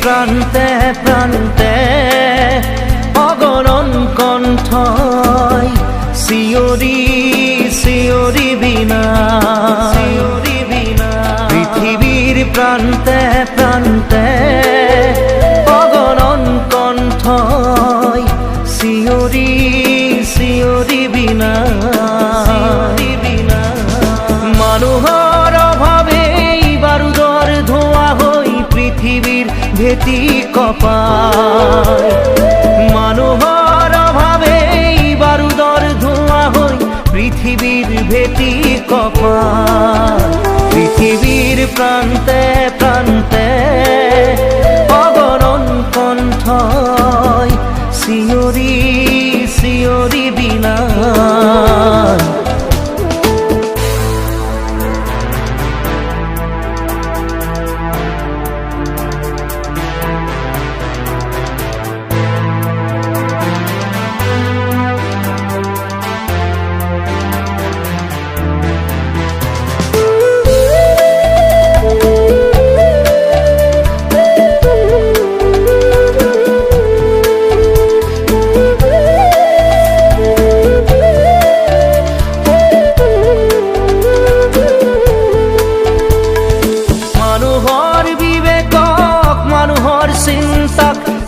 প্রান্তে প্রান্তে অগণন কণ্ঠই শিয়রি শিয়রি বিনা পৃথিবীর প্রান্তে প্রান্তে অগণন কণ্ঠই শিয়রি শিয়রি বিনা মানুহৰ অভাৱে বাৰুদৰ ধোঁৱা হৈ পৃথিৱীৰ ভেটি কঁপায় মানুহৰ অভাৱে বাৰুদৰ ধোঁৱা হৈ পৃথিৱীৰ ভেটি কঁপায় পৃথিৱীৰ প্ৰান্তে প্ৰান্তে অগণন কণ্ঠই শিয়ৰি শিয়ৰি বিনা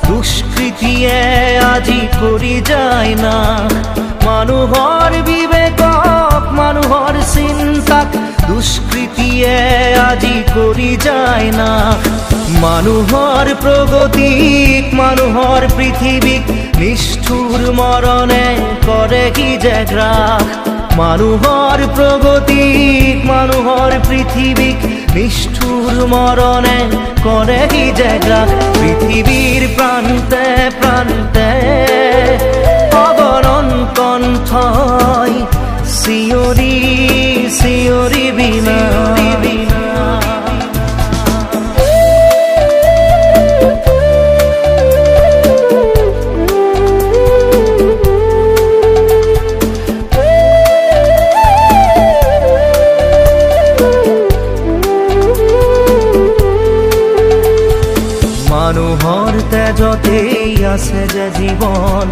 দুষ্কৃতিয়ে আজি কৰি যায় না মানুহৰ বিবেকক মানুহৰ চিন্তাক দুষ্কৃতিয়ে আজি কৰি যায় না মানুহৰ প্ৰগতিক মানুহৰ পৃথিৱীক নিষ্ঠুৰ মৰণে কৰে কি যে গ্ৰাস মানুহৰ প্ৰগতিক মানুহৰ পৃথিৱীক নিষ্ঠুৰ মৰণে কৰে কি যে গ্ৰাস পৃথিৱীৰ প্ৰান্তে প্ৰান্তে অগণন কণ্ঠই শিয়ৰি শিয়ৰি বিনা মানুহৰ তেজতেই আছে যে জীৱন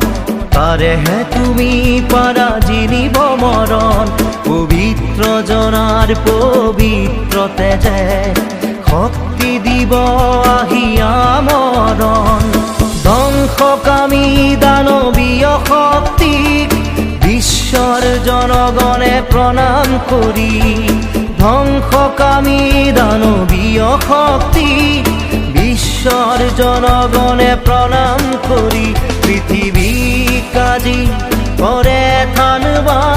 তাৰেহে তুমি পাৰা জিনিব মৰণ পবিত্ৰ জনাৰ পবিত্ৰ তেজে শক্তি দিব আহিয়া মৰণ ধ্বংসকামী দানৱীয় শক্তিক বিশ্বৰ জনগণে প্ৰণাম কৰি ধ্বংসকামী দানৱীয় শক্তিক ঈশ্বর জনগণে প্রণাম করি পৃথিবীক আজি করে থানবাস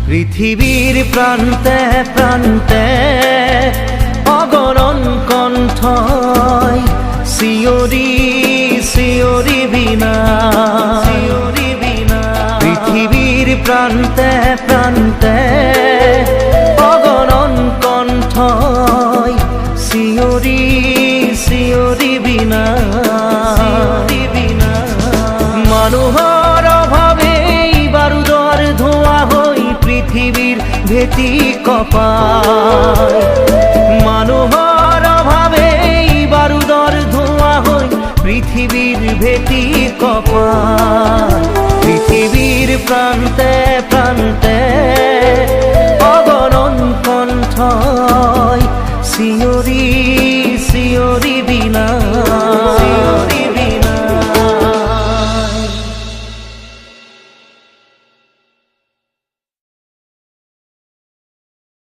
পৃথিবীর প্রান্তে প্রান্তে অগণন কণ্ঠই শিয়রি শিয়রি বিনা পৃথিবীর প্রান্তে প্রান্তে অগণন কণ্ঠই শিয়ৰি শিয়ৰি বিনা মানুহৰ অভাৱে বাৰুদৰ ধোঁৱা হৈ পৃথিৱীৰ ভেটি কঁপায় মানুহৰ অভাৱে বাৰুদৰ ধোঁৱা হৈ পৃথিৱীৰ ভেটি কঁপায় পৃথিৱীৰ প্ৰান্তে প্ৰান্তে